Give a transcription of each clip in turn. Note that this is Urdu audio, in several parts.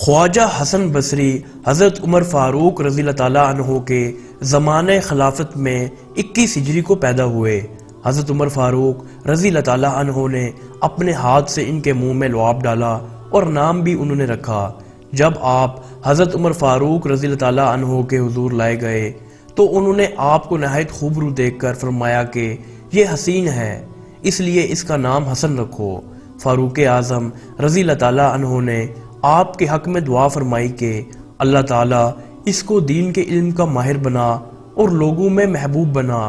خواجہ حسن بصری حضرت عمر فاروق رضی اللہ تعالیٰ عنہ کے زمانہ خلافت میں 21 ہجری کو پیدا ہوئے۔ حضرت عمر فاروق رضی اللہ تعالیٰ عنہ نے اپنے ہاتھ سے ان کے منہ میں لعاب ڈالا اور نام بھی انہوں نے رکھا۔ جب آپ حضرت عمر فاروق رضی اللہ تعالیٰ عنہ کے حضور لائے گئے تو انہوں نے آپ کو نہایت خوبرو دیکھ کر فرمایا کہ یہ حسین ہے، اس لیے اس کا نام حسن رکھو۔ فاروق اعظم رضی اللہ تعالیٰ عنہ نے آپ کے حق میں دعا فرمائی کہ اللہ تعالیٰ اس کو دین کے علم کا ماہر بنا اور لوگوں میں محبوب بنا،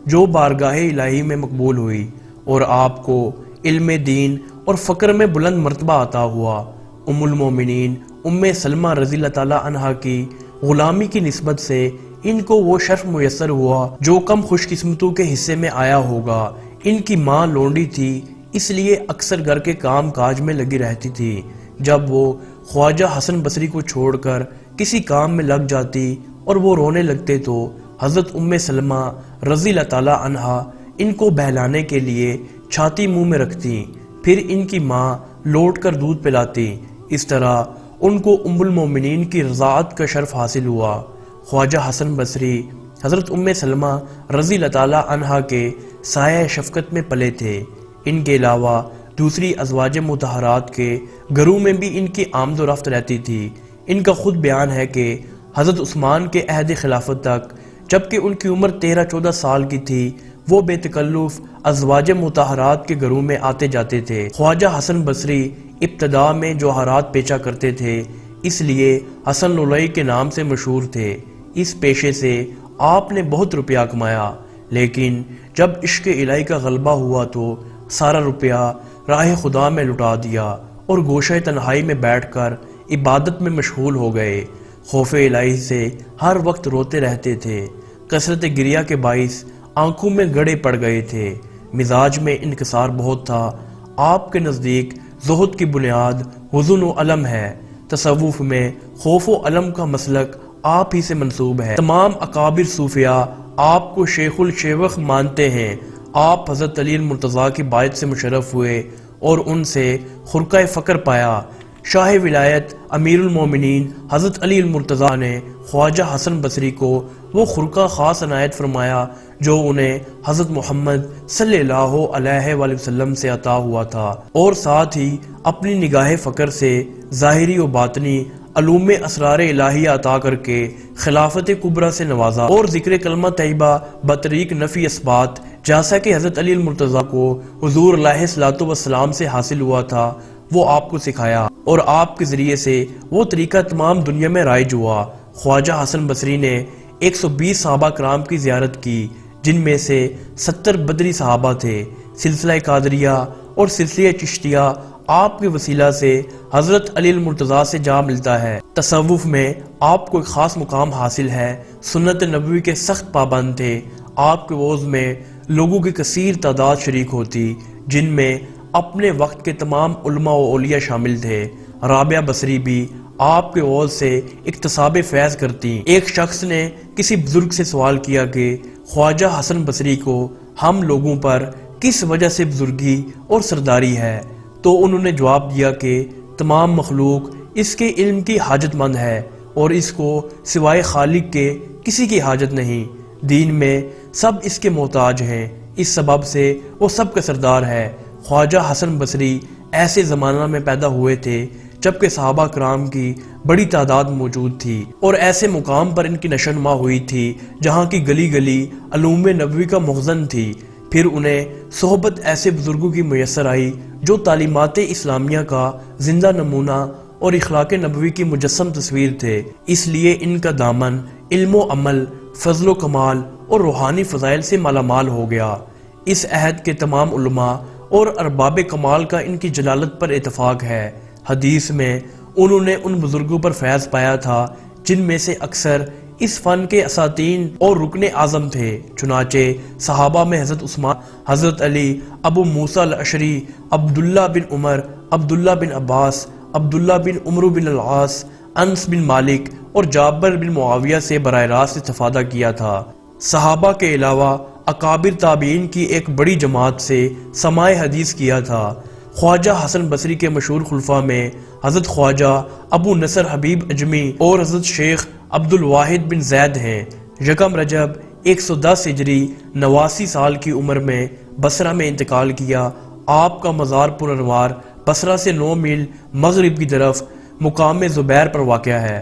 جو بارگاہ الہی میں مقبول ہوئی، اور آپ کو علم دین اور فقر میں بلند مرتبہ عطا ہوا۔ ام المومنین ام سلمہ رضی اللہ تعالیٰ عنہ کی غلامی کی نسبت سے ان کو وہ شرف میسر ہوا جو کم خوش قسمتوں کے حصے میں آیا ہوگا۔ ان کی ماں لونڈی تھی، اس لیے اکثر گھر کے کام کاج میں لگی رہتی تھی۔ جب وہ خواجہ حسن بصری کو چھوڑ کر کسی کام میں لگ جاتی اور وہ رونے لگتے تو حضرت ام سلمہ رضی اللہ تعالیٰ عنہ ان کو بہلانے کے لیے چھاتی منہ میں رکھتی، پھر ان کی ماں لوٹ کر دودھ پلاتی۔ اس طرح ان کو ام المومنین کی رضاعت کا شرف حاصل ہوا۔ خواجہ حسن بصری حضرت ام سلمہ رضی اللہ تعالیٰ عنہ کے سایہ شفقت میں پلے تھے۔ ان کے علاوہ دوسری ازواج مطہرات کے گھروں میں بھی ان کی آمد و رفت رہتی تھی۔ ان کا خود بیان ہے کہ حضرت عثمان کے عہد خلافت تک جبکہ ان کی عمر 13-14 سال کی تھی، وہ بے تکلف ازواج مطہرات کے گھروں میں آتے جاتے تھے۔ خواجہ حسن بصری ابتدا میں جوہرات بیچا کرتے تھے، اس لیے حسن لؤلؤی کے نام سے مشہور تھے۔ اس پیشے سے آپ نے بہت روپیہ کمایا، لیکن جب عشق الہی کا غلبہ ہوا تو سارا روپیہ راہ خدا میں لٹا دیا اور گوشہ تنہائی میں بیٹھ کر عبادت میں مشغول ہو گئے۔ خوف الہی سے ہر وقت روتے رہتے تھے، کثرت گریہ کے باعث آنکھوں میں گڑے پڑ گئے تھے، مزاج میں انکسار بہت تھا۔ آپ کے نزدیک زہد کی بنیاد حزن و علم ہے، تصوف میں خوف و علم کا مسلک آپ ہی سے منسوب ہے۔ تمام اکابر صوفیاء آپ کو شیخ الشیوخ مانتے ہیں۔ آپ حضرت علی المرتضیٰ کی بائت سے مشرف ہوئے اور ان سے خرقہ فقر پایا۔ شاہ ولایت امیر المومنین حضرت علی المرتضیٰ نے خواجہ حسن بصری کو وہ خرقہ خاص عنایت فرمایا جو انہیں حضرت محمد صلی اللہ علیہ وآلہ وسلم سے عطا ہوا تھا، اور ساتھ ہی اپنی نگاہ فقر سے ظاہری و باطنی علوم اسرار الہیہ عطا کر کے خلافت کبریٰ سے نوازا، اور ذکر کلمہ طیبہ بطریق نفی اثبات جیسا کہ حضرت علی المرتضیٰ کو حضور علیہ الصلوۃ والسلام سے حاصل ہوا تھا وہ آپ کو سکھایا، اور آپ کے ذریعے سے وہ طریقہ تمام دنیا میں رائج ہوا۔ خواجہ حسن بصری نے 120 صحابہ کرام کی زیارت کی، جن میں سے 70 بدری صحابہ تھے۔ سلسلہ قادریہ اور سلسلہ چشتیہ آپ کے وسیلہ سے حضرت علی المرتضیٰ سے جا ملتا ہے۔ تصوف میں آپ کو ایک خاص مقام حاصل ہے، سنت نبوی کے سخت پابند تھے۔ آپ کے وعظ میں لوگوں کی کثیر تعداد شریک ہوتی، جن میں اپنے وقت کے تمام علماء و اولیاء شامل تھے۔ رابعہ بصری بھی آپ کے وعظ سے اکتساب فیض کرتی۔ ایک شخص نے کسی بزرگ سے سوال کیا کہ خواجہ حسن بصری کو ہم لوگوں پر کس وجہ سے بزرگی اور سرداری ہے؟ تو انہوں نے جواب دیا کہ تمام مخلوق اس کے علم کی حاجت مند ہے اور اس کو سوائے خالق کے کسی کی حاجت نہیں۔ دین میں سب اس کے محتاج ہیں، اس سبب سے وہ سب کا سردار ہے۔ خواجہ حسن بصری ایسے زمانہ میں پیدا ہوئے تھے جبکہ صحابہ کرام کی بڑی تعداد موجود تھی، اور ایسے مقام پر ان کی نشوونما ہوئی تھی جہاں کی گلی گلی علوم نبوی کا مخزن تھی۔ پھر انہیں صحبت ایسے بزرگوں کی میسر آئی جو تعلیمات اسلامیہ کا زندہ نمونہ اور اخلاق نبوی کی مجسم تصویر تھے، اس لیے ان کا دامن علم و عمل، فضل و کمال اور روحانی فضائل سے مالا مال ہو گیا۔ اس عہد کے تمام علماء اور ارباب کمال کا ان کی جلالت پر اتفاق ہے۔ حدیث میں انہوں نے ان بزرگوں پر فیض پایا تھا جن میں سے اکثر اس فن کے اساتین اور رکن اعظم تھے۔ چنانچہ صحابہ میں حضرت عثمان، حضرت علی، ابو موسیٰ الاشعری، عبداللہ بن عمر، عبداللہ بن عباس، عبداللہ بن عمرو بن العاص، انس بن مالک اور جابر بن معاویہ سے براہ راست استفادہ کیا تھا۔ صحابہ کے علاوہ اکابر تابعین کی ایک بڑی جماعت سے سماع حدیث کیا تھا۔ خواجہ حسن بصری کے مشہور خلفاء میں حضرت خواجہ ابو نصر حبیب اجمی اور حضرت شیخ عبد الواحد بن زید ہیں۔ یکم رجب 110 ہجری 89 سال کی عمر میں بصرہ میں انتقال کیا۔ آپ کا مزار پر انوار بصرہ سے 9 میل مغرب کی طرف مقام زبیر پر واقع ہے۔